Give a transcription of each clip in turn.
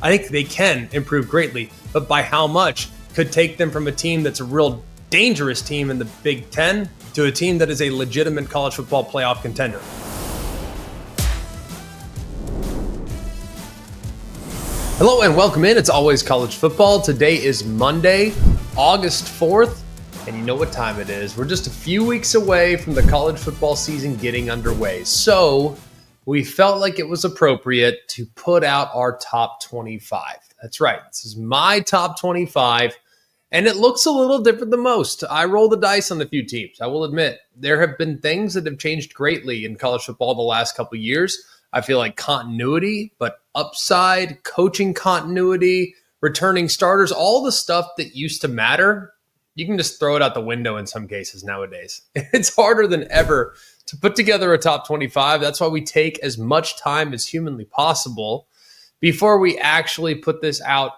I think they can improve greatly, but by how much could take them from a team that's a real dangerous team in the Big Ten to a team that is a legitimate college football playoff contender. Hello and welcome in. It's always college football. Today is Monday, August 4th, and you know what time it is. We're just a few weeks away from the college football season getting underway. So we felt like it was appropriate to put out our top 25. That's right. This is my top 25, and it looks a little different than most. I roll the dice on a few teams. I will admit there have been things that have changed greatly in college football the last couple of years. I feel like continuity, but upside, coaching continuity, returning starters, all the stuff that used to matter, you can just throw it out the window in some cases nowadays. It's harder than ever to put together a top 25. That's why we take as much time as humanly possible before we actually put this out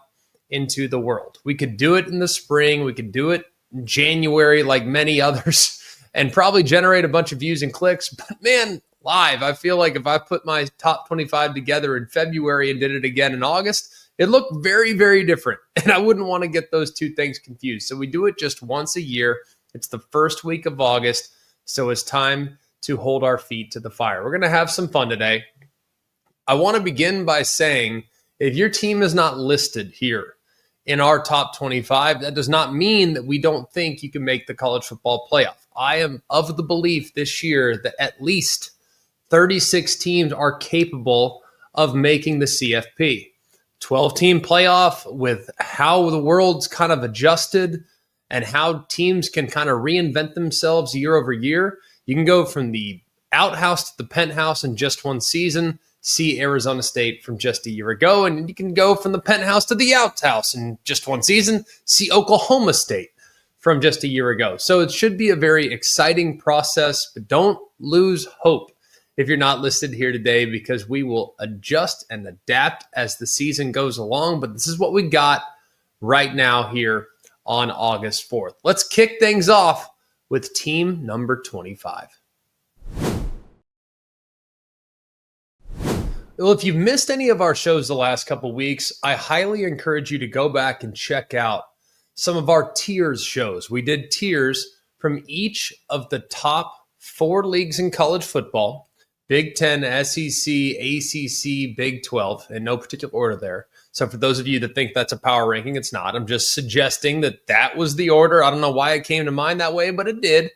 into the world. We could do it in the spring. We could do it in January like many others and probably generate a bunch of views and clicks. But man, live, I feel like if I put my top 25 together in February and did it again in August, it looked very, very different. And I wouldn't want to get those two things confused. So we do it just once a year. It's the first week of August. So it's time to hold our feet to the fire. We're going to have some fun today. I want to begin by saying, if your team is not listed here in our top 25, that does not mean that we don't think you can make the college football playoff. I am of the belief this year that at least 36 teams are capable of making the CFP. 12-team playoff with how the world's kind of adjusted and how teams can kind of reinvent themselves year over year. You can go from the outhouse to the penthouse in just one season, see Arizona State from just a year ago, and you can go from the penthouse to the outhouse in just one season, see Oklahoma State from just a year ago. So it should be a very exciting process, but don't lose hope if you're not listed here today, because we will adjust and adapt as the season goes along. But this is what we got right now here on August 4th. Let's kick things off with team number 25. Well, if you've missed any of our shows the last couple of weeks, I highly encourage you to go back and check out some of our tiers shows. We did tiers from each of the top 4 leagues in college football: Big Ten, SEC, ACC, Big 12, in no particular order there. So for those of you that think that's a power ranking, it's not. I'm just suggesting that that was the order. I don't know why it came to mind that way, but it did.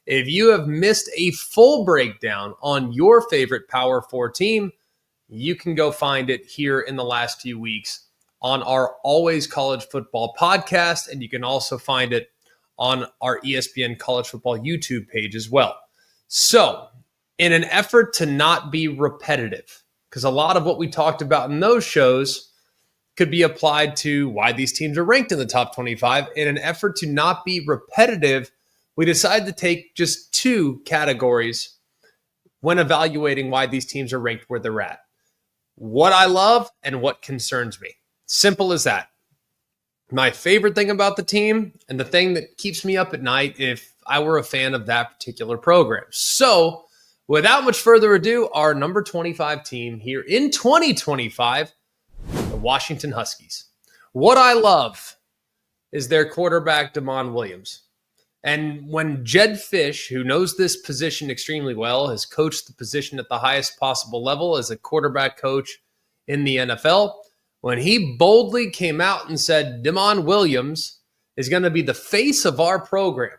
If you have missed a full breakdown on your favorite Power 4 team, you can go find it here in the last few weeks on our Always College Football podcast, and you can also find it on our ESPN College Football YouTube page as well. So, in an effort to not be repetitive, because a lot of what we talked about in those shows could be applied to why these teams are ranked in the top 25. In an effort to not be repetitive, we decided to take just 2 categories when evaluating why these teams are ranked where they're at: what I love and what concerns me. Simple as that. My favorite thing about the team and the thing that keeps me up at night if I were a fan of that particular program. So, without much further ado, our number 25 team here in 2025, the Washington Huskies. What I love is their quarterback, Damon Williams. And when Jed Fish, who knows this position extremely well, has coached the position at the highest possible level as a quarterback coach in the NFL, when he boldly came out and said Damon Williams is going to be the face of our program,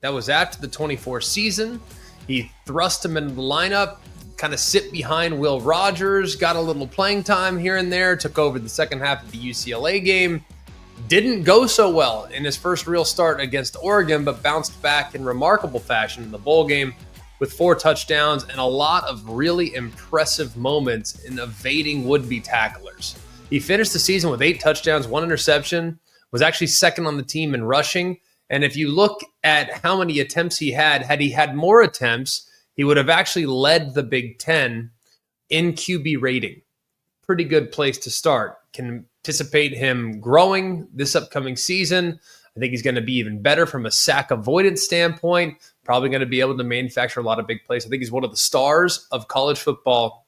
that was after the 24 season. He thrust him into the lineup, kind of sit behind Will Rogers, got a little playing time here and there, took over the second half of the UCLA game. Didn't go so well in his first real start against Oregon, but bounced back in remarkable fashion in the bowl game with 4 touchdowns and a lot of really impressive moments in evading would-be tacklers. He finished the season with 8 touchdowns, 1 interception, was actually second on the team in rushing. And if you look at how many attempts he had he had more attempts, he would have actually led the Big Ten in QB rating. Pretty good place to start. Can anticipate him growing this upcoming season. I think he's going to be even better from a sack avoidance standpoint. Probably going to be able to manufacture a lot of big plays. I think he's one of the stars of college football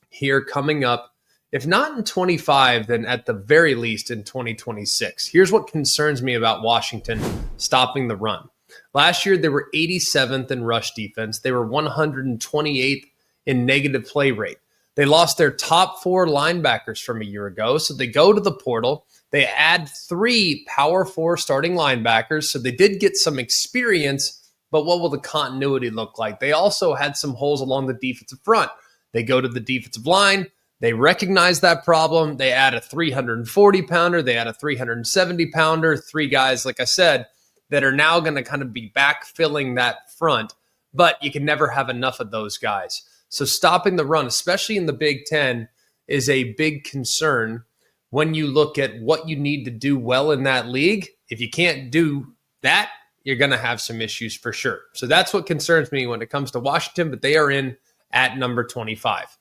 here coming up If not in 25, then at the very least in 2026. Here's what concerns me about Washington stopping the run. Last year, they were 87th in rush defense. They were 128th in negative play rate. They lost their top 4 linebackers from a year ago, so they go to the portal. They add 3 power 4 starting linebackers, so they did get some experience, but what will the continuity look like? They also had some holes along the defensive front. They go to the defensive line. They recognize that problem. They add a 340-pounder. They add a 370-pounder. 3 guys, like I said, that are now going to kind of be backfilling that front, but you can never have enough of those guys. So stopping the run, especially in the Big Ten, is a big concern when you look at what you need to do well in that league. If you can't do that, you're going to have some issues for sure. So that's what concerns me when it comes to Washington, but they are in at number 25.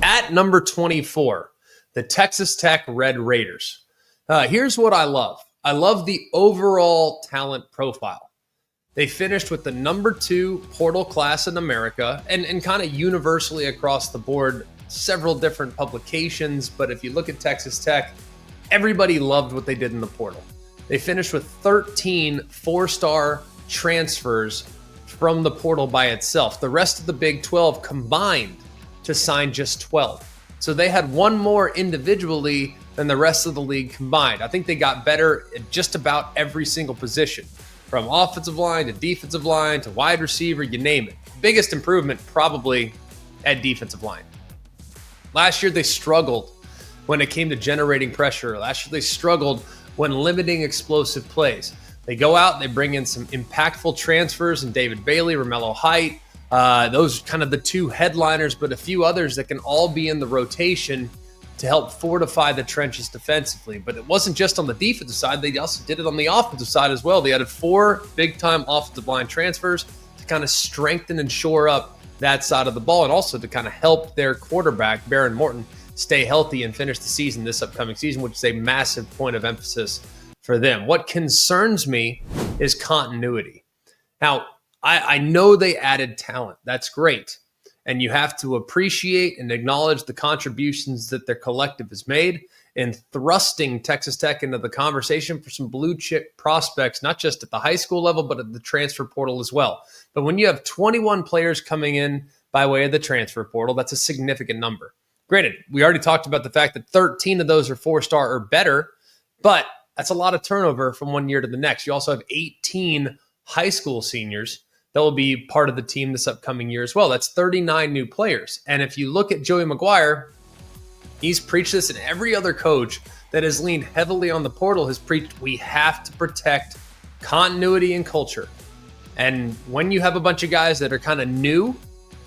At number 24, the Texas Tech Red Raiders. Here's what I love. I love the overall talent profile. They finished with the number 2 portal class in America and kind of universally across the board, several different publications. But if you look at Texas Tech, everybody loved what they did in the portal. They finished with 13 4-star transfers from the portal by itself. The rest of the Big 12 combined to sign just 12. So they had one more individually than the rest of the league combined. I think they got better at just about every single position, from offensive line to defensive line to wide receiver, you name it. Biggest improvement probably at defensive line. Last year they struggled when it came to generating pressure. Last year they struggled when limiting explosive plays. They go out and they bring in some impactful transfers in David Bailey, Romello Height. Those kind of the 2 headliners, but a few others that can all be in the rotation to help fortify the trenches defensively. But it wasn't just on the defensive side. They also did it on the offensive side as well. They added 4 big-time offensive line transfers to kind of strengthen and shore up that side of the ball, and also to kind of help their quarterback, Baron Morton, stay healthy and finish the season this upcoming season, which is a massive point of emphasis for them. What concerns me is continuity. Now, I know they added talent. That's great. And you have to appreciate and acknowledge the contributions that their collective has made in thrusting Texas Tech into the conversation for some blue chip prospects, not just at the high school level, but at the transfer portal as well. But when you have 21 players coming in by way of the transfer portal, that's a significant number. Granted, we already talked about the fact that 13 of those are 4-star or better, but that's a lot of turnover from one year to the next. You also have 18 high school seniors that will be part of the team this upcoming year as well. That's 39 new players. And if you look at Joey McGuire, he's preached this, and every other coach that has leaned heavily on the portal has preached we have to protect continuity and culture. And when you have a bunch of guys that are kind of new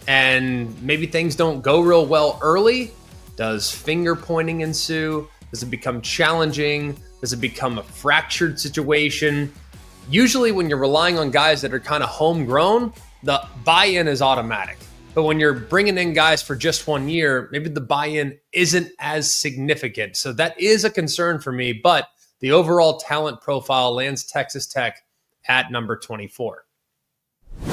and maybe things don't go real well early, does finger pointing ensue? Does it become challenging? Does it become a fractured situation? Usually when you're relying on guys that are kind of homegrown, the buy-in is automatic. But when you're bringing in guys for just 1 year, maybe the buy-in isn't as significant. So that is a concern for me, but the overall talent profile lands Texas Tech at number 24.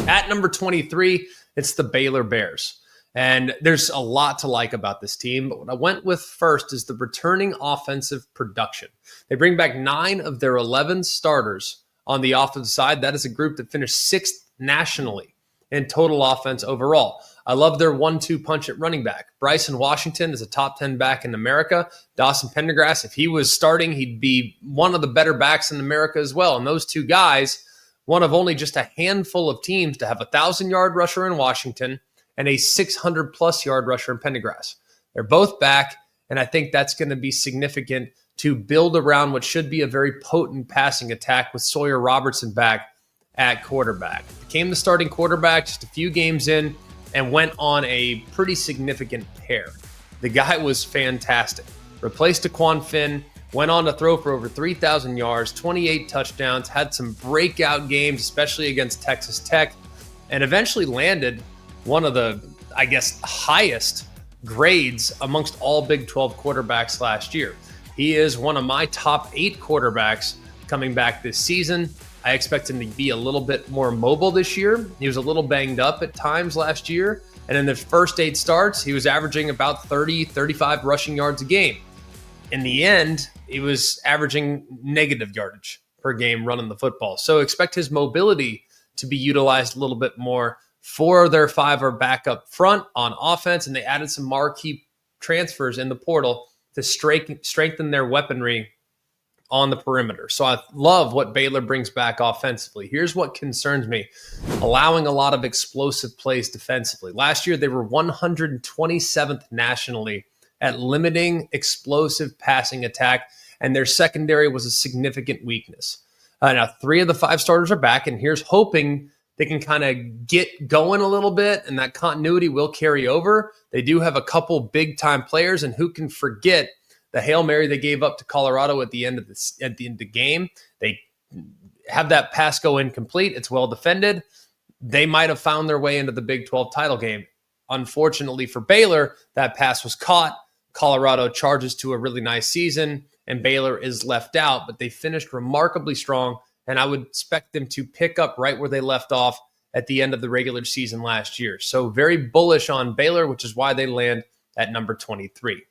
At number 23, it's the Baylor Bears. And there's a lot to like about this team, but what I went with first is the returning offensive production. They bring back 9 of their 11 starters on the offensive side. That is a group that finished 6th nationally in total offense overall. I love their 1-2 punch at running back. Bryson Washington is a top 10 back in America. Dawson Pendergrass, if he was starting, he'd be one of the better backs in America as well. And those 2 guys, one of only just a handful of teams to have a 1,000-yard rusher in Washington and a 600-plus yard rusher in Pendergrass. They're both back, and I think that's going to be significant to build around what should be a very potent passing attack with Sawyer Robertson back at quarterback. Became the starting quarterback just a few games in and went on a pretty significant tear. The guy was fantastic. Replaced Daquan Finn, went on to throw for over 3,000 yards, 28 touchdowns, had some breakout games, especially against Texas Tech, and eventually landed one of the, I guess, highest grades amongst all Big 12 quarterbacks last year. He is one of my top 8 quarterbacks coming back this season. I expect him to be a little bit more mobile this year. He was a little banged up at times last year, And in the first 8 starts, he was averaging about 30, 35 rushing yards a game. In the end, he was averaging negative yardage per game running the football. So expect his mobility to be utilized a little bit more. 4 of their 5 are back up front on offense, and they added some marquee transfers in the portal to strengthen their weaponry on the perimeter. So I love what Baylor brings back offensively. Here's what concerns me: allowing a lot of explosive plays defensively. Last year, they were 127th nationally at limiting explosive passing attack, and their secondary was a significant weakness. Now, 3 of the 5 starters are back, and here's hoping they can kind of get going a little bit, and that continuity will carry over. They do have a couple big-time players, and who can forget the Hail Mary they gave up to Colorado at the end of the game? They have that pass go incomplete. It's well defended. They might have found their way into the Big 12 title game. Unfortunately for Baylor, that pass was caught. Colorado charges to a really nice season, and Baylor is left out, but they finished remarkably strong, and I would expect them to pick up right where they left off at the end of the regular season last year. So very bullish on Baylor, which is why they land at number 23.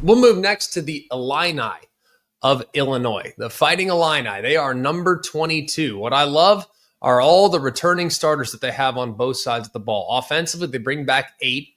We'll move next to the Illini of Illinois, the Fighting Illini. They are number 22. What I love are all the returning starters that they have on both sides of the ball. Offensively, they bring back 8,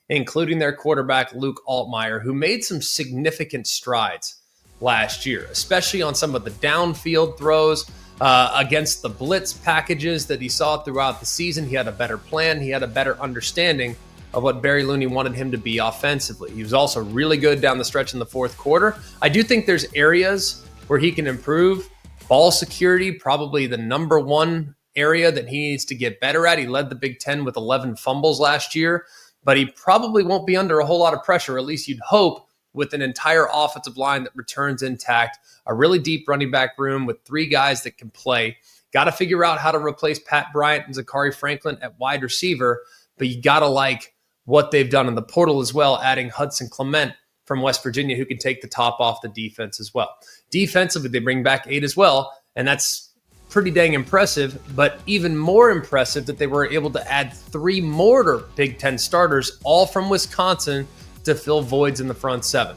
including their quarterback, Luke Altmaier, who made some significant strides last year, especially on some of the downfield throws against the blitz packages that he saw throughout the season. He had a better plan. He had a better understanding of what Barry Looney wanted him to be offensively. He was also really good down the stretch in the fourth quarter. I do think there's areas where he can improve. Ball security, probably the number one area that he needs to get better at. He led the Big Ten with 11 fumbles last year, but he probably won't be under a whole lot of pressure, at least you'd hope, with an entire offensive line that returns intact, a really deep running back room with 3 guys that can play. Got to figure out how to replace Pat Bryant and Zachary Franklin at wide receiver, but you got to like what they've done in the portal as well, adding Hudson Clement from West Virginia, who can take the top off the defense as well. Defensively, they bring back 8 as well, and that's pretty dang impressive, but even more impressive that they were able to add 3 more Big Ten starters, all from Wisconsin, to fill voids in the front 7.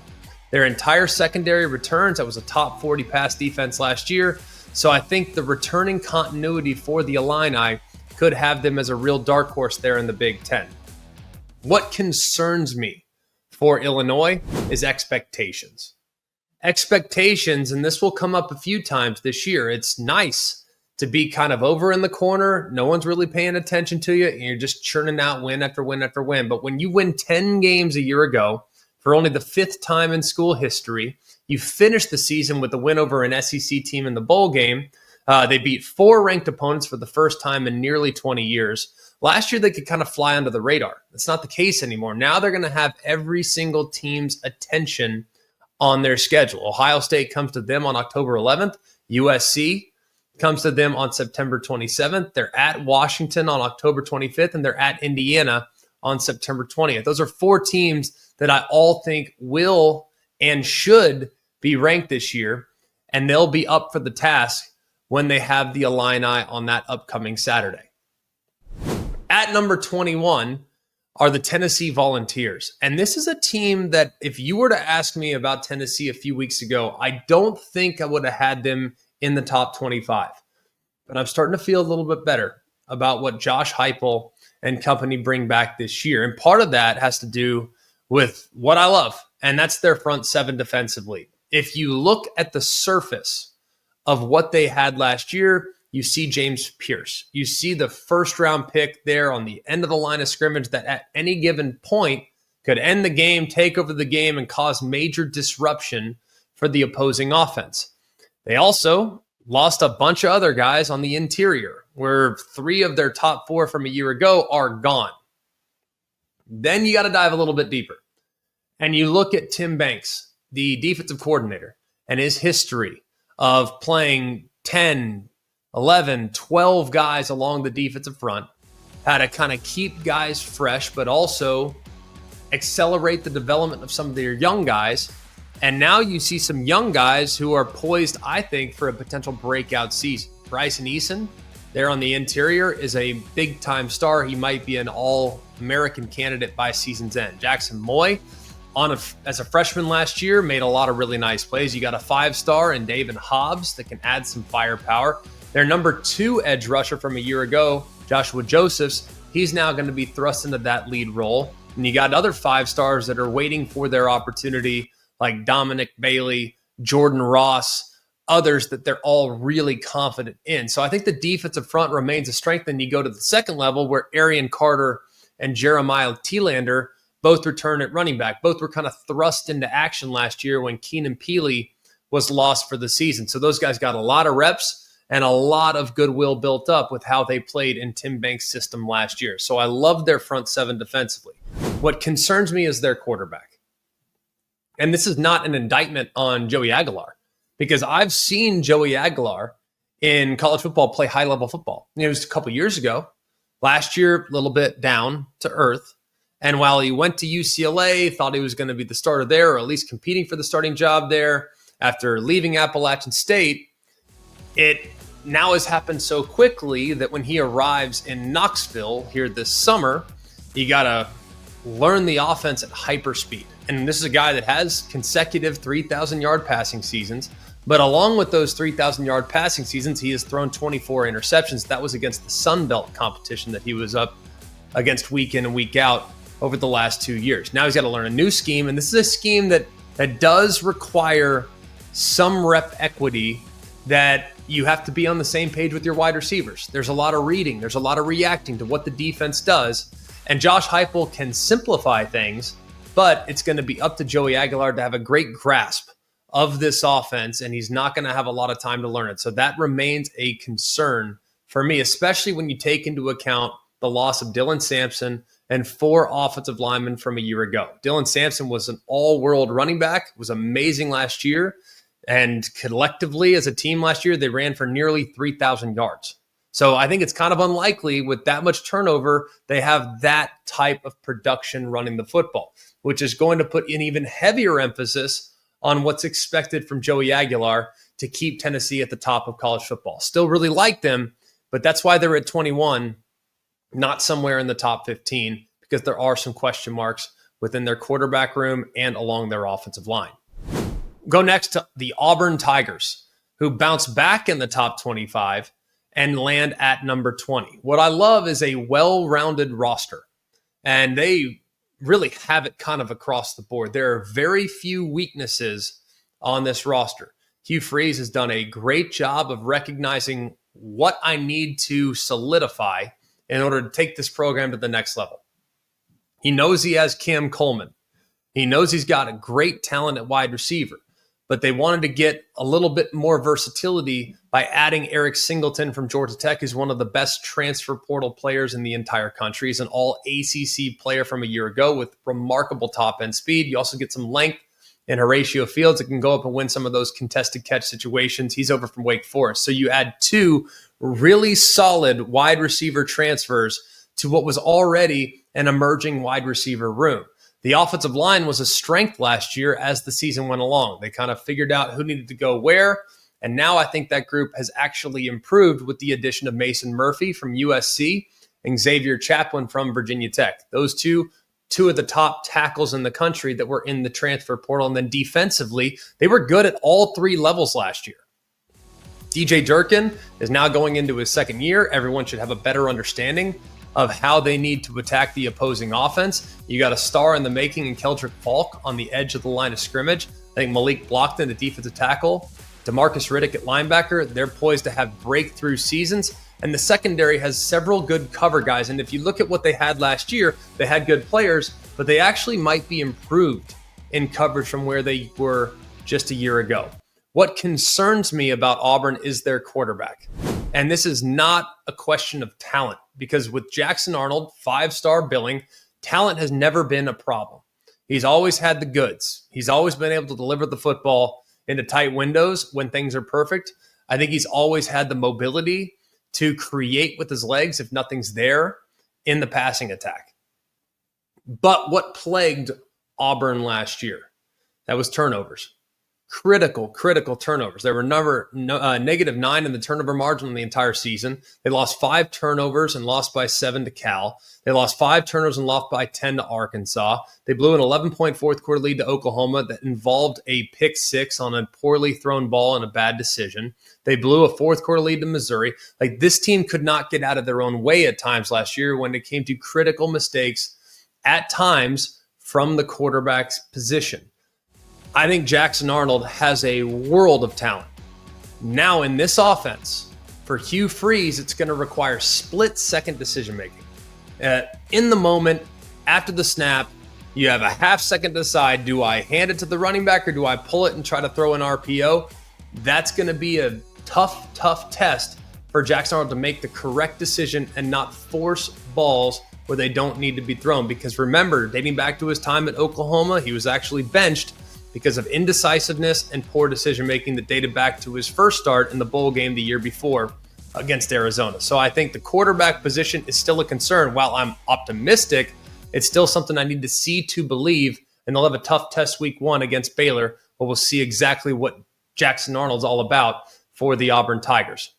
Their entire secondary returns. That was a top 40 pass defense last year, so I think the returning continuity for the Illini could have them as a real dark horse there in the Big Ten. What concerns me for Illinois is expectations. Expectations, and this will come up a few times this year. It's nice to be kind of over in the corner. No one's really paying attention to you, and you're just churning out win after win after win. But when you win 10 games a year ago for only the 5th time in school history, you finish the season with a win over an SEC team in the bowl game. They beat 4 ranked opponents for the first time in nearly 20 years. Last year, they could kind of fly under the radar. That's not the case anymore. Now they're going to have every single team's attention on their schedule. Ohio State comes to them on October 11th. USC comes to them on September 27th. They're at Washington on October 25th, and they're at Indiana on September 20th. Those are 4 teams that I all think will and should be ranked this year, and they'll be up for the task when they have the Illini on that upcoming Saturday. At number 21 are the Tennessee Volunteers. And this is a team that if you were to ask me about Tennessee a few weeks ago, I don't think I would have had them in the top 25. But I'm starting to feel a little bit better about what Josh Heupel and company bring back this year. And part of that has to do with what I love, and that's their front 7 defensively. If you look at the surface of what they had last year, you see James Pierce. You see the first-round pick there on the end of the line of scrimmage that at any given point could end the game, take over the game, and cause major disruption for the opposing offense. They also lost a bunch of other guys on the interior, where 3 of their top 4 from a year ago are gone. Then you got to dive a little bit deeper. And you look at Tim Banks, the defensive coordinator, and his history of playing 10, 11, 12 guys along the defensive front, how to kind of keep guys fresh, but also accelerate the development of some of their young guys. And now you see some young guys who are poised, I think, for a potential breakout season. Bryson Eason, there on the interior is a big-time star. He might be an all-American candidate by season's end. Jackson Moy, as a freshman last year, made a lot of really nice plays. You got a 5-star in David Hobbs that can add some firepower. Their number 2 edge rusher from a year ago, Joshua Josephs, he's now going to be thrust into that lead role. And you got other 5-stars that are waiting for their opportunity, like Dominic Bailey, Jordan Ross, others that they're all really confident in. So I think the defensive front remains a strength. Then you go to the second level where Arian Carter and Jeremiah Thielander both return at running back. Both were kind of thrust into action last year when Keenan Peely was lost for the season. So those guys got a lot of reps and a lot of goodwill built up with how they played in Tim Banks' system last year. So I love their front seven defensively. What concerns me is their quarterback. And this is not an indictment on Joey Aguilar, because I've seen Joey Aguilar in college football play high-level football. It was a couple years ago. Last year, a little bit down to earth. And while he went to UCLA, thought he was going to be the starter there, or at least competing for the starting job there, after leaving Appalachian State, it now has happened so quickly that when he arrives in Knoxville here this summer, you got to learn the offense at hyper speed. And this is a guy that has consecutive 3,000-yard passing seasons. But along with those 3,000-yard passing seasons, he has thrown 24 interceptions. That was against the Sun Belt competition that he was up against week in and week out over the last 2 years. Now he's got to learn a new scheme, and this is a scheme that does require some rep equity, that you have to be on the same page with your wide receivers. There's a lot of reading. There's a lot of reacting to what the defense does. And Josh Heupel can simplify things, but it's going to be up to Joey Aguilar to have a great grasp of this offense, and he's not going to have a lot of time to learn it. So that remains a concern for me, especially when you take into account the loss of Dylan Sampson and 4 offensive linemen from a year ago. Dylan Sampson was an all-world running back, was amazing last year, and collectively as a team last year, they ran for nearly 3,000 yards. So I think it's kind of unlikely with that much turnover, they have that type of production running the football, which is going to put an even heavier emphasis on what's expected from Joey Aguilar to keep Tennessee at the top of college football. Still really like them, but that's why they're at 21, not somewhere in the top 15, because there are some question marks within their quarterback room and along their offensive line. Go next to the Auburn Tigers, who bounce back in the top 25 and land at number 20. What I love is a well-rounded roster, and they really have it kind of across the board. There are very few weaknesses on this roster. Hugh Freeze has done a great job of recognizing what I need to solidify in order to take this program to the next level. He knows he has Cam Coleman. He knows he's got a great talent at wide receiver, but they wanted to get a little bit more versatility by adding Eric Singleton from Georgia Tech, who's one of the best transfer portal players in the entire country. He's an all-ACC player from a year ago with remarkable top-end speed. You also get some length in Horatio Fields that can go up and win some of those contested catch situations. He's over from Wake Forest. So you add 2 really solid wide receiver transfers to what was already an emerging wide receiver room. The offensive line was a strength last year as the season went along. They kind of figured out who needed to go where, and now I think that group has actually improved with the addition of Mason Murphy from USC and Xavier Chaplin from Virginia Tech. Those two of the top tackles in the country that were in the transfer portal. And then defensively, they were good at all 3 levels last year. DJ Durkin is now going into his second year. Everyone should have a better understanding of how they need to attack the opposing offense. You got a star in the making in Keldrick Falk on the edge of the line of scrimmage. I think Malik Blockton, the defensive tackle, DeMarcus Riddick at linebacker, they're poised to have breakthrough seasons. And the secondary has several good cover guys. And if you look at what they had last year, they had good players, but they actually might be improved in coverage from where they were just a year ago. What concerns me about Auburn is their quarterback. And this is not a question of talent, because with Jackson Arnold, 5-star billing, talent has never been a problem. He's always had the goods. He's always been able to deliver the football into tight windows when things are perfect. I think he's always had the mobility to create with his legs if nothing's there in the passing attack. But what plagued Auburn last year? That was turnovers. critical turnovers. They were -9 in the turnover margin in the entire season. They lost 5 turnovers and lost by 7 to Cal. They lost 5 turnovers and lost by 10 to Arkansas. They blew an 11-point fourth quarter lead to Oklahoma that involved a pick 6 on a poorly thrown ball and a bad decision. They blew a fourth quarter lead to Missouri. Like, this team could not get out of their own way at times last year when it came to critical mistakes at times from the quarterback's position. I think Jackson Arnold has a world of talent. Now in this offense, for Hugh Freeze, it's going to require split-second decision-making. In the moment, after the snap, you have a half second to decide, do I hand it to the running back or do I pull it and try to throw an RPO? That's going to be a tough test for Jackson Arnold to make the correct decision and not force balls where they don't need to be thrown. Because remember, dating back to his time at Oklahoma, he was actually benched because of indecisiveness and poor decision-making that dated back to his first start in the bowl game the year before against Arizona. So I think the quarterback position is still a concern. While I'm optimistic, it's still something I need to see to believe, and they'll have a tough test week 1 against Baylor, but we'll see exactly what Jackson Arnold's all about for the Auburn Tigers.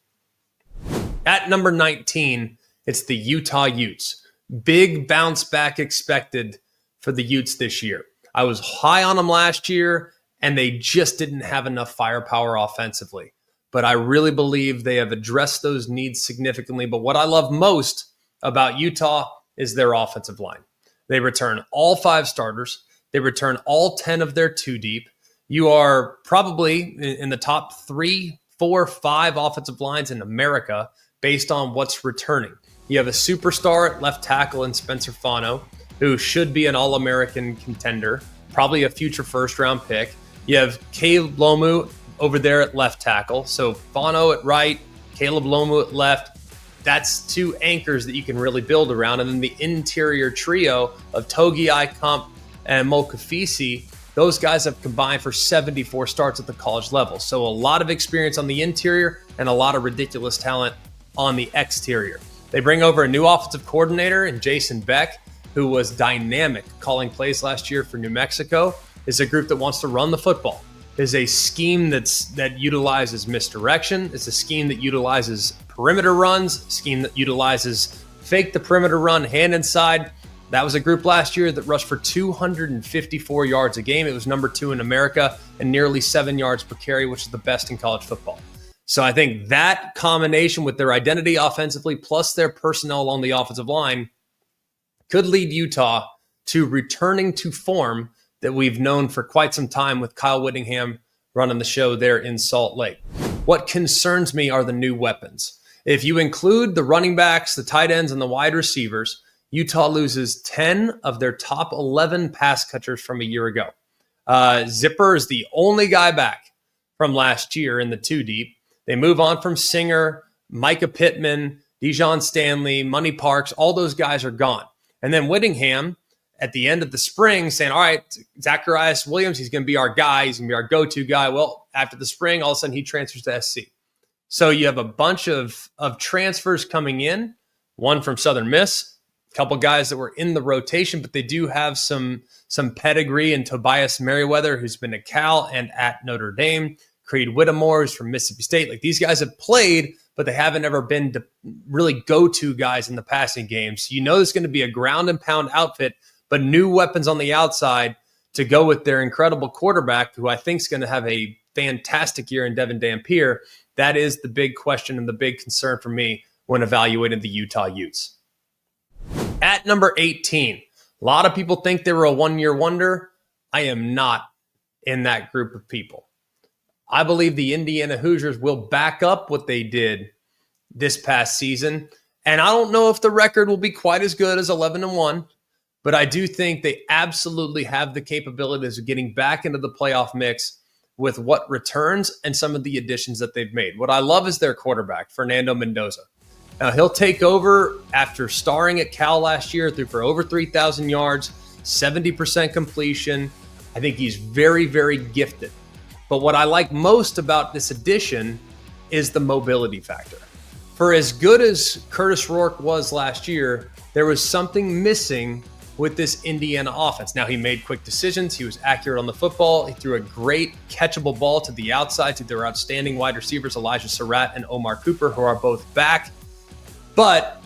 At number 19, it's the Utah Utes. Big bounce back expected for the Utes this year. I was high on them last year, and they just didn't have enough firepower offensively. But I really believe they have addressed those needs significantly. But what I love most about Utah is their offensive line. They return all 5 starters. They return all 10 of their 2 deep. You are probably in the top 3, 4, 5 offensive lines in America based on what's returning. You have a superstar at left tackle in Spencer Fano, who should be an All-American contender, probably a future first-round pick. You have Caleb Lomu over there at left tackle. So Fano at right, Caleb Lomu at left. That's 2 anchors that you can really build around. And then the interior trio of Togi Icomp and Molkafisi, those guys have combined for 74 starts at the college level. So a lot of experience on the interior and a lot of ridiculous talent on the exterior. They bring over a new offensive coordinator in Jason Beck, who was dynamic calling plays last year for New Mexico. Is a group that wants to run the football. Is a scheme that utilizes misdirection. It's a scheme that utilizes perimeter runs, scheme that utilizes fake the perimeter run, hand inside. That was a group last year that rushed for 254 yards a game. It was number 2 in America and nearly 7 yards per carry, which is the best in college football. So I think that combination with their identity offensively plus their personnel along the offensive line could lead Utah to returning to form that we've known for quite some time with Kyle Whittingham running the show there in Salt Lake. What concerns me are the new weapons. If you include the running backs, the tight ends, and the wide receivers, Utah loses 10 of their top 11 pass catchers from a year ago. Zipper is the only guy back from last year in the 2 deep. They move on from Singer, Micah Pittman, Dijon Stanley, Money Parks. All those guys are gone. And then Whittingham, at the end of the spring, saying, all right, Zacharias Williams, he's going to be our guy. He's going to be our go-to guy. Well, after the spring, all of a sudden he transfers to SC. So you have a bunch of transfers coming in, one from Southern Miss, a couple guys that were in the rotation, but they do have some pedigree in Tobias Merriweather, who's been at Cal and at Notre Dame. Creed Whittemore, who's from Mississippi State. Like, these guys have played, but they haven't ever been really go-to guys in the passing game. So you know there's going to be a ground and pound outfit, but new weapons on the outside to go with their incredible quarterback, who I think is going to have a fantastic year in Devin Dampier. That is the big question and the big concern for me when evaluating the Utah Utes. At number 18, a lot of people think they were a one-year wonder. I am not in that group of people. I believe the Indiana Hoosiers will back up what they did this past season. And I don't know if the record will be quite as good as 11-1, but I do think they absolutely have the capabilities of getting back into the playoff mix with what returns and some of the additions that they've made. What I love is their quarterback, Fernando Mendoza. Now, he'll take over after starring at Cal last year, threw for over 3,000 yards, 70% completion. I think he's very, very gifted. But what I like most about this addition is the mobility factor. For as good as Curtis Rourke was last year, there was something missing with this Indiana offense. Now, he made quick decisions. He was accurate on the football. He threw a great catchable ball to the outside to their outstanding wide receivers, Elijah Surratt and Omar Cooper, who are both back. But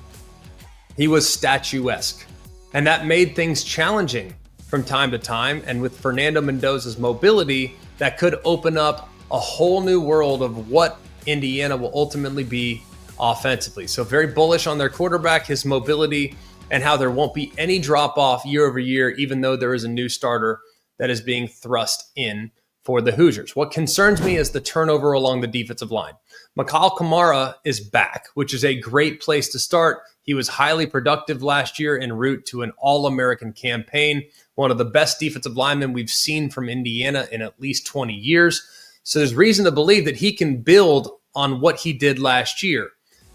he was statuesque, and that made things challenging from time to time. And with Fernando Mendoza's mobility, that could open up a whole new world of what Indiana will ultimately be offensively. So very bullish on their quarterback, his mobility, and how there won't be any drop off year over year, even though there is a new starter that is being thrust in for the Hoosiers. What concerns me is the turnover along the defensive line. Mikal Kamara is back, which is a great place to start. He was highly productive last year en route to an All-American campaign, one of the best defensive linemen we've seen from Indiana in at least 20 years. So there's reason to believe that he can build on what he did last year.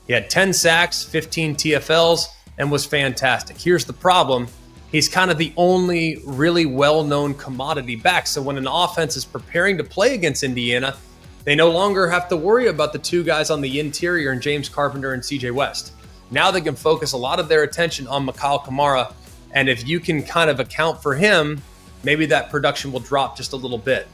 He had 10 sacks, 15 TFLs, and was fantastic. Here's the problem. He's kind of the only really well-known commodity back. So when an offense is preparing to play against Indiana, they no longer have to worry about the two guys on the interior in James Carpenter and CJ West. Now they can focus a lot of their attention on Mikal Kamara. And if you can kind of account for him, maybe that production will drop just a little bit.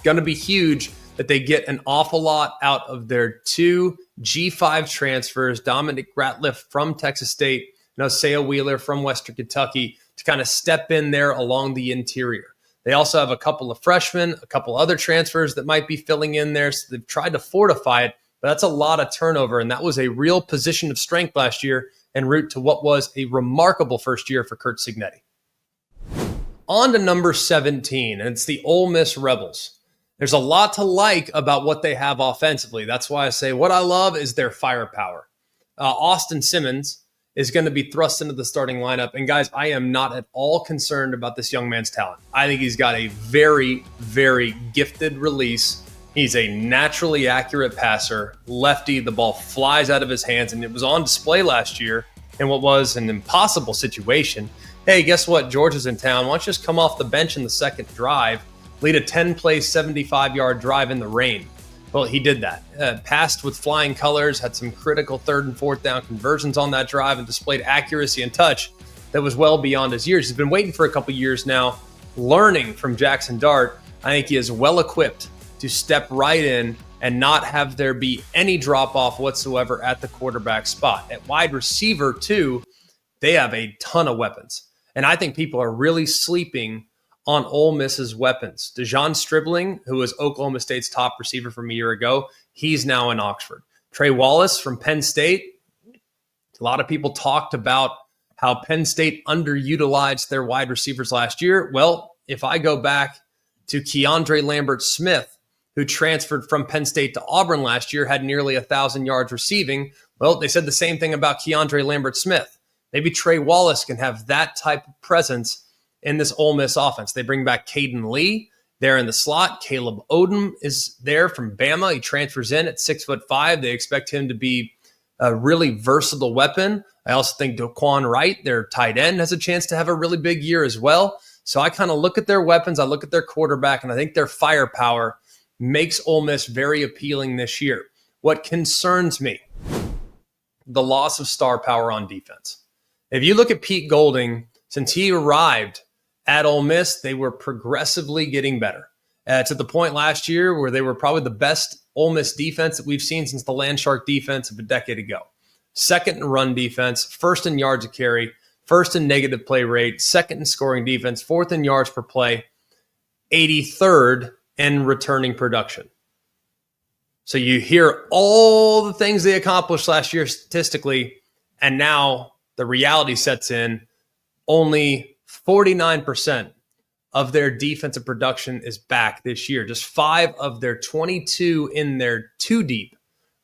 Going to be huge that they get an awful lot out of their two G5 transfers, Dominic Ratliff from Texas State and Osea Wheeler from Western Kentucky, to kind of step in there along the interior. They also have a couple of freshmen, a couple other transfers that might be filling in there. So they've tried to fortify it, but that's a lot of turnover. And that was a real position of strength last year en route to what was a remarkable first year for Curt Cignetti. On to number 17, and it's the Ole Miss Rebels. There's a lot to like about what they have offensively. That's why I say what I love is their firepower. Austin Simmons is going to be thrust into the starting lineup. And guys, I am not at all concerned about this young man's talent. I think he's got a very, very gifted release. He's a naturally accurate passer. Lefty, the ball flies out of his hands, and it was on display last year in what was an impossible situation. Hey, guess what? Georgia's in town. Why don't you just come off the bench in the second drive, lead a 10-play, 75-yard drive in the rain? Well, he did that. Passed with flying colors, had some critical third and fourth down conversions on that drive, and displayed accuracy and touch that was well beyond his years. He's been waiting for a couple years now, learning from Jackson Dart. I think he is well equipped to step right in and not have there be any drop-off whatsoever at the quarterback spot. At wide receiver, too, they have a ton of weapons. And I think people are really sleeping on Ole Miss's weapons. DeJon Stribling, who was Oklahoma State's top receiver from a year ago, he's now in Oxford. Trey Wallace from Penn State. A lot of people talked about how Penn State underutilized their wide receivers last year. Well, if I go back to Keandre Lambert-Smith, who transferred from Penn State to Auburn last year, had nearly 1,000 yards receiving. Well, they said the same thing about Keandre Lambert-Smith. Maybe Trey Wallace can have that type of presence in this Ole Miss offense. They bring back Caden Lee there in the slot. Caleb Odom is there from Bama. He transfers in at 6'5". They expect him to be a really versatile weapon. I also think Daquan Wright, their tight end, has a chance to have a really big year as well. So I kind of look at their weapons, I look at their quarterback, and I think their firepower makes Ole Miss very appealing this year. What concerns me, the loss of star power on defense. If you look at Pete Golding, since he arrived at Ole Miss, they were progressively getting better. To the point last year where they were probably the best Ole Miss defense that we've seen since the Landshark defense of a decade ago. Second in run defense, first in yards a carry, first in negative play rate, second in scoring defense, fourth in yards per play, 83rd in returning production. So you hear all the things they accomplished last year statistically, and now the reality sets in. Only 49% of their defensive production is back this year. Just 5 of their 22 in their two deep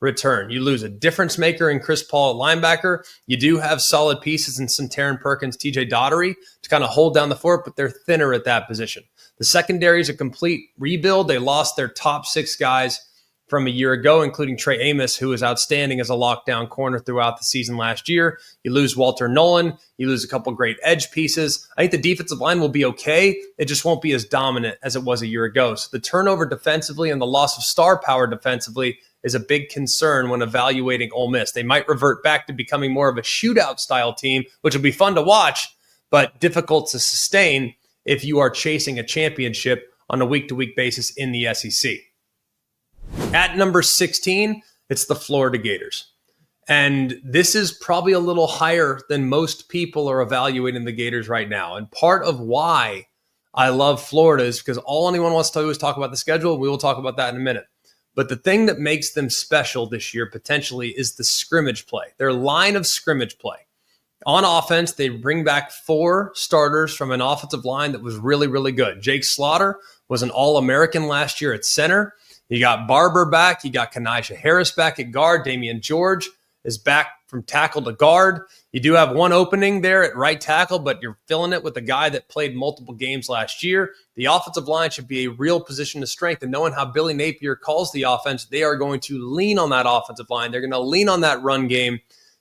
return. You lose a difference maker in Chris Paul at linebacker. You do have solid pieces in Centarian Perkins, TJ Daugherty to kind of hold down the fort, but they're thinner at that position. The secondary is a complete rebuild. They lost their top 6 guys from a year ago, including Trey Amos, who was outstanding as a lockdown corner throughout the season last year. You lose Walter Nolan. You lose a couple great edge pieces. I think the defensive line will be okay. It just won't be as dominant as it was a year ago. So the turnover defensively and the loss of star power defensively is a big concern when evaluating Ole Miss. They might revert back to becoming more of a shootout style team, which will be fun to watch, but difficult to sustain if you are chasing a championship on a week-to-week basis in the SEC. At number 16, it's the Florida Gators. And this is probably a little higher than most people are evaluating the Gators right now. And part of why I love Florida is because all anyone wants to do is talk about the schedule. We will talk about that in a minute. But the thing that makes them special this year potentially is the scrimmage play, their line of scrimmage play. On offense, they bring back 4 starters from an offensive line that was really, really good. Jake Slaughter was an All-American last year at center. You got Barber back. You got Kanisha Harris back at guard. Damian George is back from tackle to guard. You do have one opening there at right tackle, but you're filling it with a guy that played multiple games last year. The offensive line should be a real position of strength, and knowing how Billy Napier calls the offense, they are going to lean on that offensive line. They're going to lean on that run game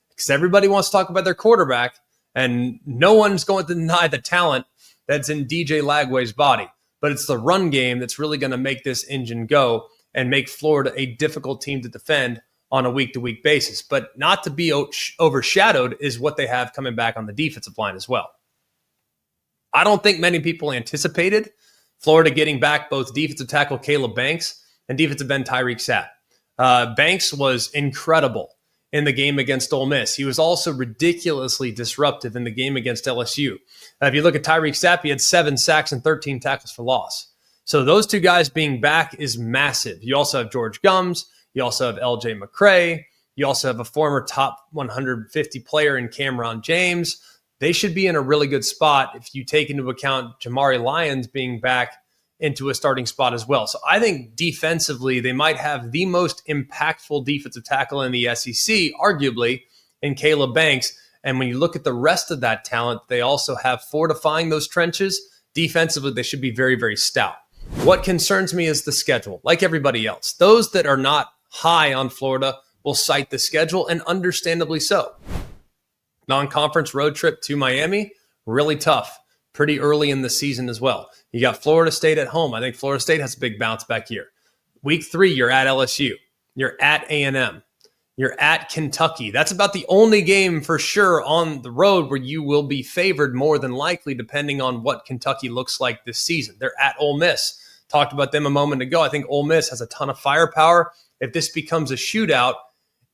because everybody wants to talk about their quarterback, and no one's going to deny the talent that's in DJ Lagway's body. But it's the run game that's really going to make this engine go and make Florida a difficult team to defend on a week-to-week basis. But not to be overshadowed is what they have coming back on the defensive line as well. I don't think many people anticipated Florida getting back both defensive tackle Caleb Banks and defensive end Tyreek Sapp. Banks was incredible in the game against Ole Miss. He was also ridiculously disruptive in the game against LSU. If you look at Tyreek Sapp, he had 7 sacks and 13 tackles for loss. So those 2 guys being back is massive. You also have George Gums. You also have LJ McCray. You also have a former top 150 player in Cameron James. They should be in a really good spot if you take into account Jamari Lyons being back into a starting spot as well. So I think defensively, they might have the most impactful defensive tackle in the SEC, arguably, in Caleb Banks. And when you look at the rest of that talent, they also have fortifying those trenches. Defensively, they should be very, very stout. What concerns me is the schedule, like everybody else. Those that are not high on Florida will cite the schedule, and understandably so. Non-conference road trip to Miami, really tough, pretty early in the season as well. You got Florida State at home. I think Florida State has a big bounce back year. Week 3, you're at LSU. You're at A&M. You're at Kentucky. That's about the only game for sure on the road where you will be favored more than likely, depending on what Kentucky looks like this season. They're at Ole Miss. Talked about them a moment ago. I think Ole Miss has a ton of firepower. If this becomes a shootout,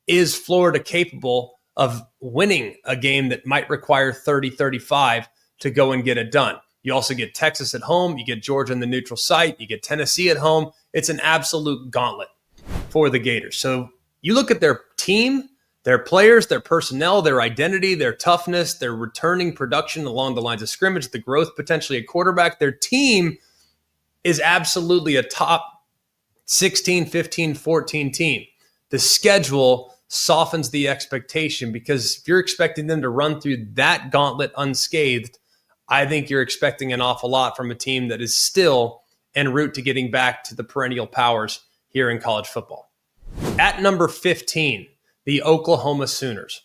is Florida capable of winning a game that might require 30-35 to go and get it done? You also get Texas at home. You get Georgia in the neutral site. You get Tennessee at home. It's an absolute gauntlet for the Gators. So you look at their team, their players, their personnel, their identity, their toughness, their returning production along the lines of scrimmage, the growth potentially at quarterback. Their team is absolutely a top 16, 15, 14 team. The schedule softens the expectation because if you're expecting them to run through that gauntlet unscathed, I think you're expecting an awful lot from a team that is still en route to getting back to the perennial powers here in college football. At number 15, the Oklahoma Sooners.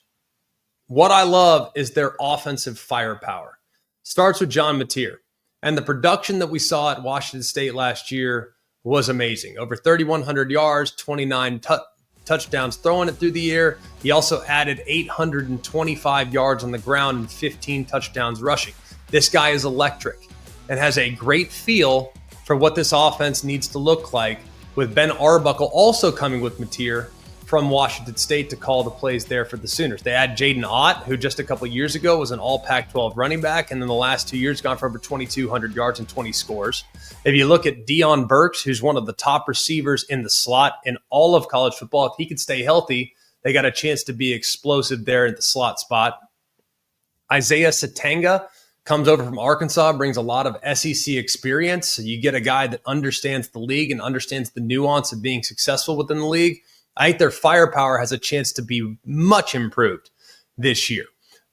What I love is their offensive firepower. Starts with John Mateer. And the production that we saw at Washington State last year was amazing. Over 3,100 yards, 29 touchdowns throwing it through the air. He also added 825 yards on the ground and 15 touchdowns rushing. This guy is electric and has a great feel for what this offense needs to look like, with Ben Arbuckle also coming with Mateer from Washington State to call the plays there for the Sooners. They had Jaden Ott, who just a couple years ago was an all Pac-12 running back, and in the last 2 years gone for over 2,200 yards and 20 scores. If you look at Deion Burks, who's one of the top receivers in the slot in all of college football, if he can stay healthy, they got a chance to be explosive there at the slot spot. Isaiah Satanga comes over from Arkansas, brings a lot of SEC experience. So you get a guy that understands the league and understands the nuance of being successful within the league. I think their firepower has a chance to be much improved this year.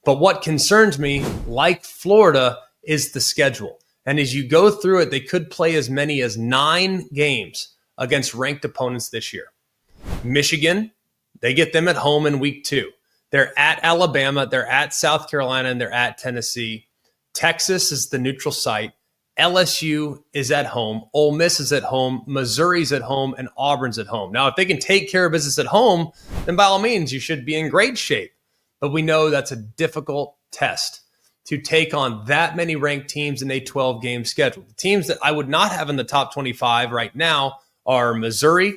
But what concerns me, like Florida, is the schedule. And as you go through it, they could play as many as 9 games against ranked opponents this year. Michigan, they get them at home in week 2. They're at Alabama, they're at South Carolina, and they're at Tennessee. Texas is the neutral site. LSU is at home. Ole Miss is at home. Missouri's at home. And Auburn's at home. Now, if they can take care of business at home, then by all means, you should be in great shape. But we know that's a difficult test to take on that many ranked teams in a 12-game schedule. The teams that I would not have in the top 25 right now are Missouri,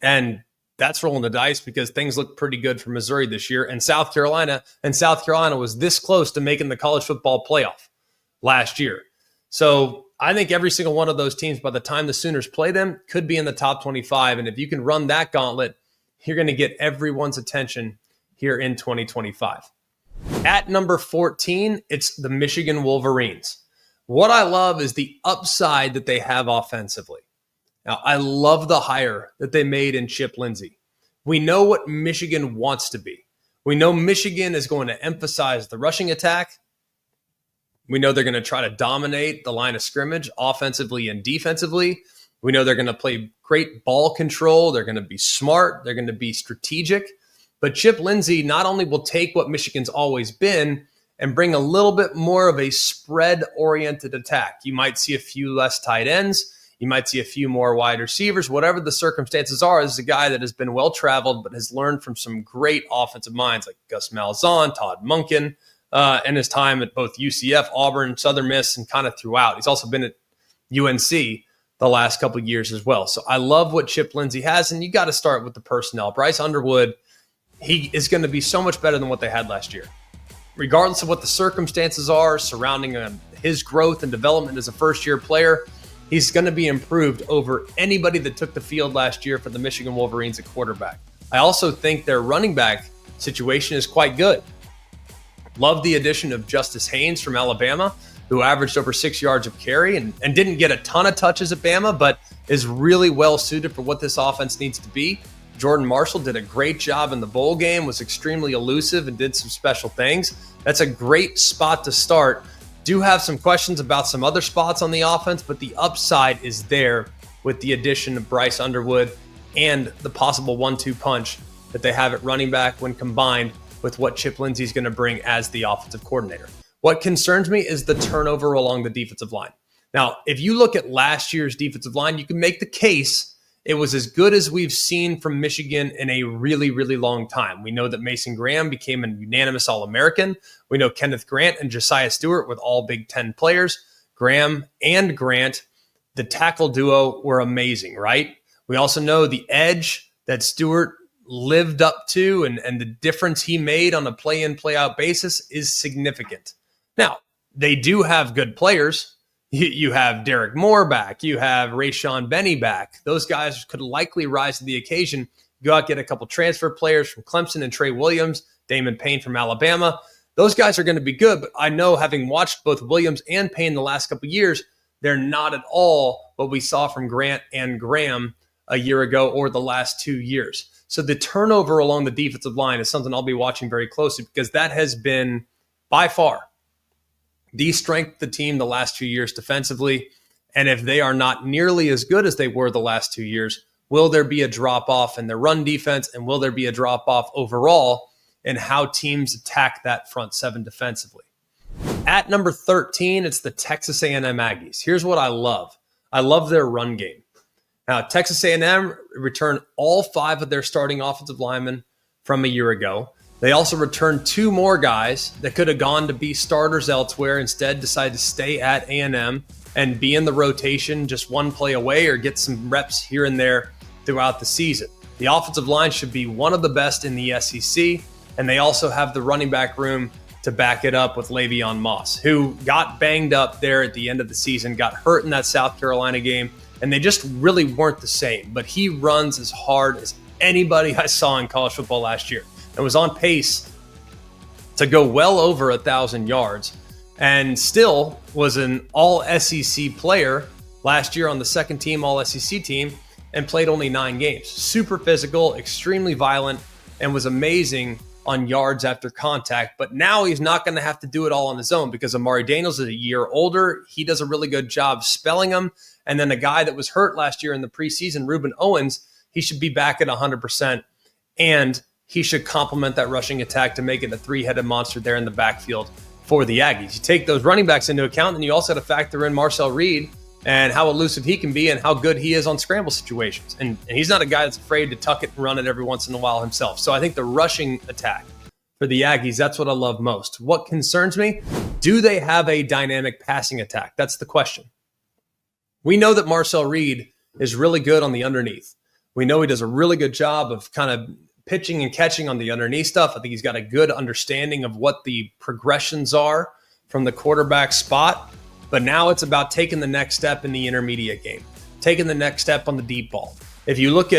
and that's rolling the dice because things look pretty good for Missouri this year, and South Carolina. And South Carolina was this close to making the college football playoff last year. So I think every single one of those teams, by the time the Sooners play them, could be in the top 25. And if you can run that gauntlet, you're going to get everyone's attention here in 2025. At number 14, it's the Michigan Wolverines. What I love is the upside that they have offensively. Now, I love the hire that they made in Chip Lindsey. We know what Michigan wants to be. We know Michigan is going to emphasize the rushing attack. We know they're going to try to dominate the line of scrimmage offensively and defensively. We know they're going to play great ball control. They're going to be smart. They're going to be strategic. But Chip Lindsey not only will take what Michigan's always been and bring a little bit more of a spread-oriented attack. You might see a few less tight ends. You might see a few more wide receivers. Whatever the circumstances are, this is a guy that has been well-traveled but has learned from some great offensive minds like Gus Malzahn, Todd Monken, and his time at both UCF, Auburn, Southern Miss, and kind of throughout. He's also been at UNC the last couple of years as well. So I love what Chip Lindsey has, and you got to start with the personnel. Bryce Underwood, he is going to be so much better than what they had last year. Regardless of what the circumstances are surrounding his growth and development as a first-year player, he's going to be improved over anybody that took the field last year for the Michigan Wolverines at quarterback. I also think their running back situation is quite good. Love the addition of Justice Haynes from Alabama, who averaged over 6 yards of carry and didn't get a ton of touches at Bama, but is really well suited for what this offense needs to be. Jordan Marshall did a great job in the bowl game, was extremely elusive and did some special things. That's a great spot to start. Do have some questions about some other spots on the offense, but the upside is there with the addition of Bryce Underwood and the possible 1-2 punch that they have at running back when combined with what Chip Lindsey is going to bring as the offensive coordinator. What concerns me is the turnover along the defensive line. Now, if you look at last year's defensive line, you can make the case it was as good as we've seen from Michigan in a really, really long time. We know that Mason Graham became a unanimous All-American. We know Kenneth Grant and Josiah Stewart with all Big Ten players. Graham and Grant, the tackle duo, were amazing, right? We also know the edge that Stewart lived up to and the difference he made on a play-in, play-out basis is significant. Now, they do have good players. You have Derek Moore back. You have Rayshon Benny back. Those guys could likely rise to the occasion. Go out, get a couple transfer players from Clemson and Trey Williams, Damon Payne from Alabama. Those guys are going to be good, but I know, having watched both Williams and Payne the last couple of years, they're not at all what we saw from Grant and Graham a year ago or the last 2 years. So the turnover along the defensive line is something I'll be watching very closely, because that has been by far the strength of the team the last 2 years defensively. And if they are not nearly as good as they were the last 2 years, will there be a drop-off in their run defense, and will there be a drop-off overall in how teams attack that front seven defensively? At number 13, it's the Texas A&M Aggies. Here's what I love. I love their run game. Now, Texas A&M returned all 5 of their starting offensive linemen from a year ago. They also returned 2 more guys that could have gone to be starters elsewhere, instead decided to stay at A&M and be in the rotation just one play away or get some reps here and there throughout the season. The offensive line should be one of the best in the SEC, and they also have the running back room to back it up with Le'Veon Moss, who got banged up there at the end of the season, got hurt in that South Carolina game, and they just really weren't the same. But he runs as hard as anybody I saw in college football last year, and was on pace to go well over 1,000 yards, and still was an all-SEC player last year on the second team all-SEC team, and played only 9 games. Super physical, extremely violent, and was amazing on yards after contact. But now he's not going to have to do it all on his own, because Amari Daniels is a year older. He does a really good job spelling them. And then a guy that was hurt last year in the preseason, Reuben Owens, he should be back at 100%. And he should complement that rushing attack to make it a 3-headed monster there in the backfield for the Aggies. You take those running backs into account, and you also have to factor in Marcel Reed and how elusive he can be and how good he is on scramble situations. And he's not a guy that's afraid to tuck it and run it every once in a while himself. So I think the rushing attack for the Aggies. That's what I love most. What concerns me? Do they have a dynamic passing attack? That's the question. We know that Marcel Reed is really good on the underneath. We know he does a really good job of kind of pitching and catching on the underneath stuff. I think he's got a good understanding of what the progressions are from the quarterback spot. But now it's about taking the next step in the intermediate game, taking the next step on the deep ball. When you look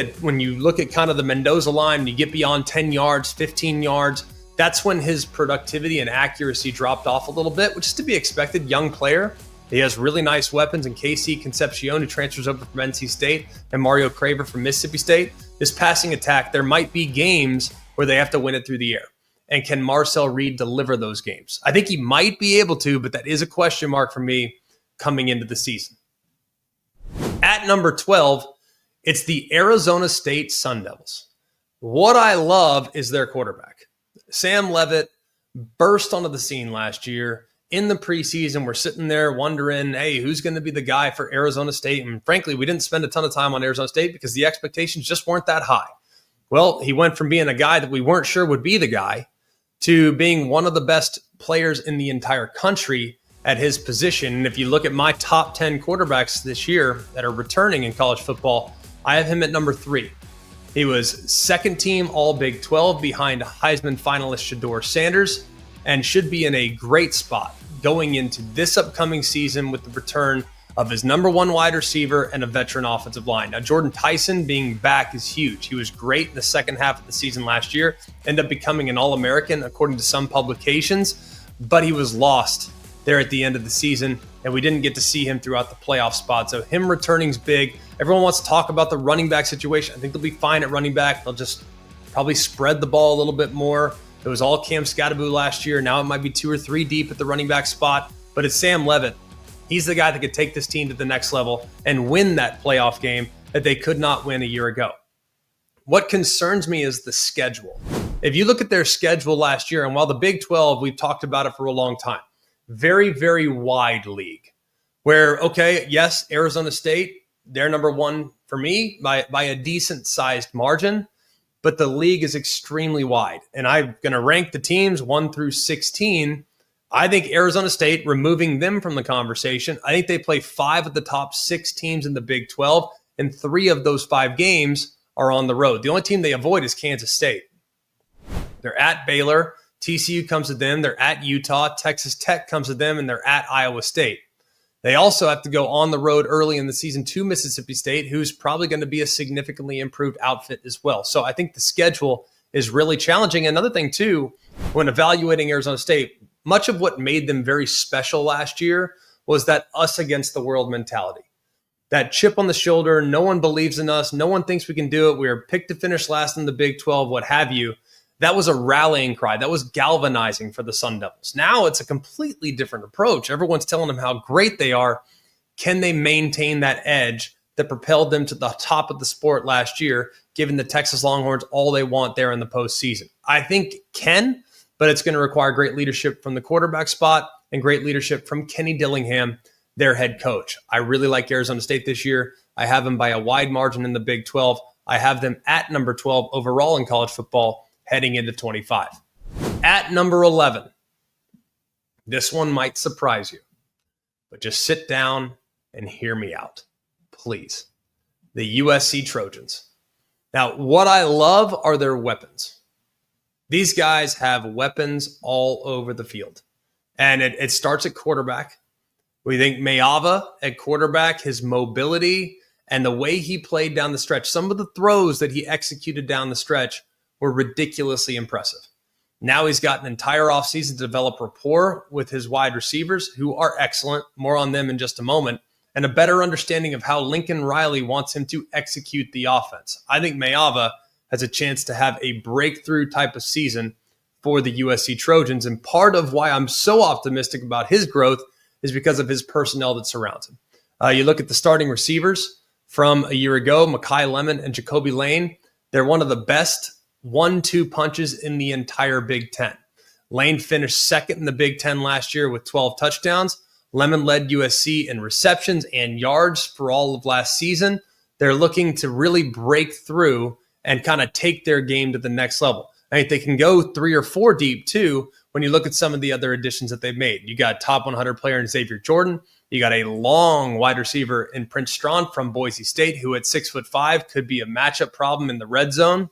at kind of the Mendoza line, you get beyond 10 yards, 15 yards, that's when his productivity and accuracy dropped off a little bit, which is to be expected. Young player. He has really nice weapons in Casey Concepcion, who transfers over from NC State, and Mario Craver from Mississippi State. This passing attack, there might be games where they have to win it through the air. And can Marcel Reed deliver those games? I think he might be able to, but that is a question mark for me coming into the season. At number 12, it's the Arizona State Sun Devils. What I love is their quarterback. Sam Leavitt burst onto the scene last year. In the preseason, we're sitting there wondering, hey, who's going to be the guy for Arizona State? And frankly, we didn't spend a ton of time on Arizona State because the expectations just weren't that high. Well, he went from being a guy that we weren't sure would be the guy to being one of the best players in the entire country at his position. And if you look at my top 10 quarterbacks this year that are returning in college football, I have him at number 3. He was second team All Big 12 behind Heisman finalist Shedeur Sanders and should be in a great spot going into this upcoming season with the return of his number 1 wide receiver and a veteran offensive line. Now, Jordan Tyson being back is huge. He was great in the second half of the season last year, ended up becoming an All-American according to some publications, but he was lost there at the end of the season, and we didn't get to see him throughout the playoff spot. So him returning is big. Everyone wants to talk about the running back situation. I think they'll be fine at running back. They'll just probably spread the ball a little bit more. It was all Cam Scatteraboo last year. Now it might be 2 or 3 deep at the running back spot, but it's Sam Leavitt. He's the guy that could take this team to the next level and win that playoff game that they could not win a year ago. What concerns me is the schedule. If you look at their schedule last year, and while the Big 12, we've talked about it for a long time, very, very wide league where, okay, yes, Arizona State, they're number 1 for me by a decent sized margin, but the league is extremely wide. And I'm going to rank the teams 1 through 16. I think Arizona State, removing them from the conversation, I think they play 5 of the top 6 teams in the Big 12, and 3 of those 5 games are on the road. The only team they avoid is Kansas State. They're at Baylor. TCU comes to them. They're at Utah. Texas Tech comes to them, and they're at Iowa State. They also have to go on the road early in the season to Mississippi State, who's probably going to be a significantly improved outfit as well. So I think the schedule is really challenging. Another thing, too, when evaluating Arizona State, much of what made them very special last year was that us against the world mentality. That chip on the shoulder, no one believes in us, no one thinks we can do it, we were picked to finish last in the Big 12, what have you. That was a rallying cry. That was galvanizing for the Sun Devils. Now it's a completely different approach. Everyone's telling them how great they are. Can they maintain that edge that propelled them to the top of the sport last year, giving the Texas Longhorns all they want there in the postseason? I think can, but it's going to require great leadership from the quarterback spot and great leadership from Kenny Dillingham, their head coach. I really like Arizona State this year. I have them by a wide margin in the Big 12. I have them at number 12 overall in college football heading into 25. At number 11, this one might surprise you, but just sit down and hear me out, please. The USC Trojans. Now, what I love are their weapons. These guys have weapons all over the field. And it starts at quarterback. We think Mayava at quarterback, his mobility and the way he played down the stretch, some of the throws that he executed down the stretch were ridiculously impressive. Now he's got an entire offseason to develop rapport with his wide receivers, who are excellent. More on them in just a moment. And a better understanding of how Lincoln Riley wants him to execute the offense. I think Mayava has a chance to have a breakthrough type of season for the USC Trojans. And part of why I'm so optimistic about his growth is because of his personnel that surrounds him. You look at the starting receivers from a year ago, Mekhi Lemon and Jacoby Lane. They're one of the best 1-2 punches in the entire Big Ten. Lane finished second in the Big Ten last year with 12 touchdowns. Lemon led USC in receptions and yards for all of last season. They're looking to really break through and kind of take their game to the next level. I think they can go 3 or 4 deep too when you look at some of the other additions that they've made. You got top 100 player in Xavier Jordan. You got a long wide receiver in Prince Strachan from Boise State, who at 6'5" could be a matchup problem in the red zone.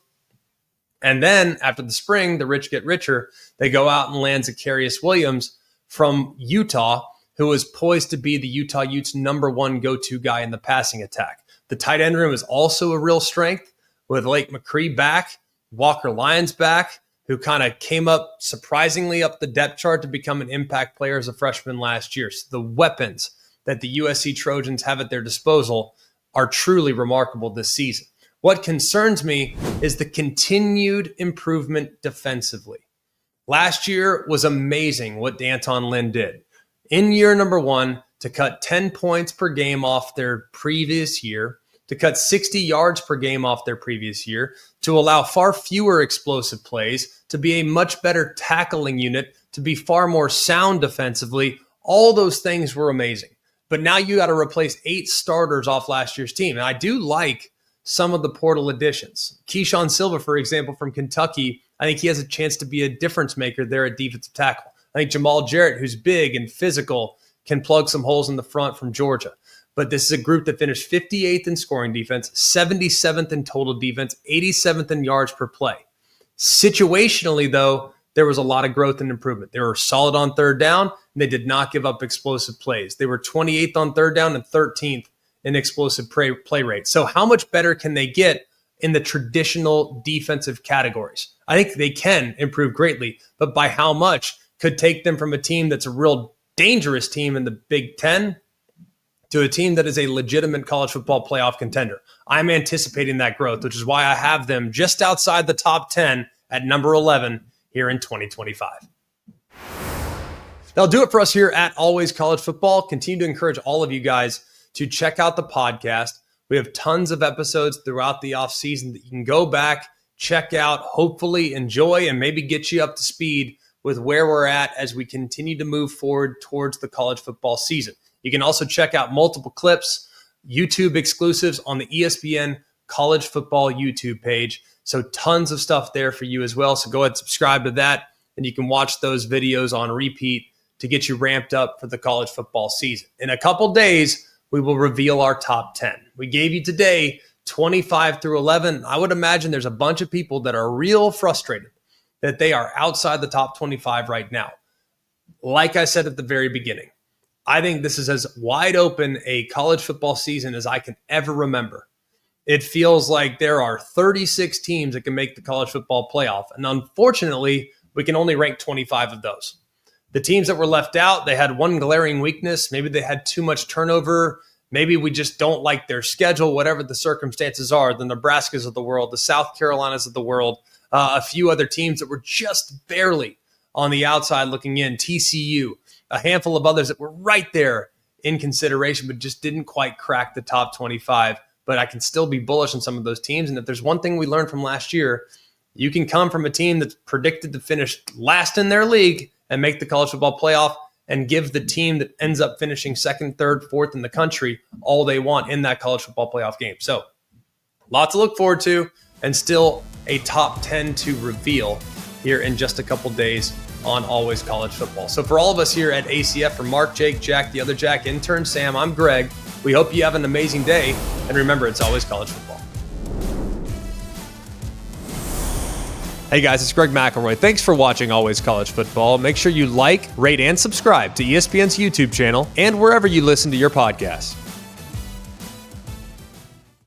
And then after the spring, the rich get richer. They go out and land Zacharias Williams from Utah, who is poised to be the Utah Utes' #1 go-to guy in the passing attack. The tight end room is also a real strength with Lake McCree back, Walker Lyons back, who kind of came up surprisingly up the depth chart to become an impact player as a freshman last year. So the weapons that the USC Trojans have at their disposal are truly remarkable this season. What concerns me is the continued improvement defensively. Last year was amazing what D'Anton Lynn did. In year #1, to cut 10 points per game off their previous year, to cut 60 yards per game off their previous year, to allow far fewer explosive plays, to be a much better tackling unit, to be far more sound defensively. All those things were amazing. But now you got to replace 8 starters off last year's team. And I do like some of the portal additions. Keyshawn Silva, for example, from Kentucky, I think he has a chance to be a difference maker there at defensive tackle. I think Jamal Jarrett, who's big and physical, can plug some holes in the front from Georgia. But this is a group that finished 58th in scoring defense, 77th in total defense, 87th in yards per play. Situationally, though, there was a lot of growth and improvement. They were solid on third down, and they did not give up explosive plays. They were 28th on third down and 13th in explosive play rate. So how much better can they get in the traditional defensive categories? I think they can improve greatly, but by how much could take them from a team that's a real dangerous team in the Big Ten to a team that is a legitimate college football playoff contender. I'm anticipating that growth, which is why I have them just outside the top 10 at number 11 here in 2025. That'll do it for us here at Always College Football. Continue to encourage all of you guys to check out the podcast. We have tons of episodes throughout the offseason that you can go back, check out, hopefully enjoy, and maybe get you up to speed with where we're at as we continue to move forward towards the college football season. You can also check out multiple clips, YouTube exclusives on the ESPN College Football YouTube page. So tons of stuff there for you as well. So go ahead and subscribe to that, and you can watch those videos on repeat to get you ramped up for the college football season. In a couple days, we will reveal our top 10. We gave you today 25 through 11. I would imagine there's a bunch of people that are real frustrated that they are outside the top 25 right now. Like I said at the very beginning, I think this is as wide open a college football season as I can ever remember. It feels like there are 36 teams that can make the college football playoff. And unfortunately, we can only rank 25 of those. The teams that were left out, they had one glaring weakness. Maybe they had too much turnover. Maybe we just don't like their schedule, whatever the circumstances are. The Nebraskas of the world, the South Carolinas of the world, a few other teams that were just barely on the outside looking in, TCU, a handful of others that were right there in consideration, but just didn't quite crack the top 25. But I can still be bullish on some of those teams. And if there's one thing we learned from last year, you can come from a team that's predicted to finish last in their league and make the college football playoff and give the team that ends up finishing second, third, fourth in the country all they want in that college football playoff game. So lots to look forward to, and still a top 10 to reveal here in just a couple days on Always College Football. So for all of us here at ACF, for Mark, Jake, Jack, the other Jack, intern Sam, I'm Greg. We hope you have an amazing day, and remember, it's always college football. Hey guys, it's Greg McElroy. Thanks for watching Always College Football. Make sure you like, rate, and subscribe to ESPN's YouTube channel and wherever you listen to your podcasts.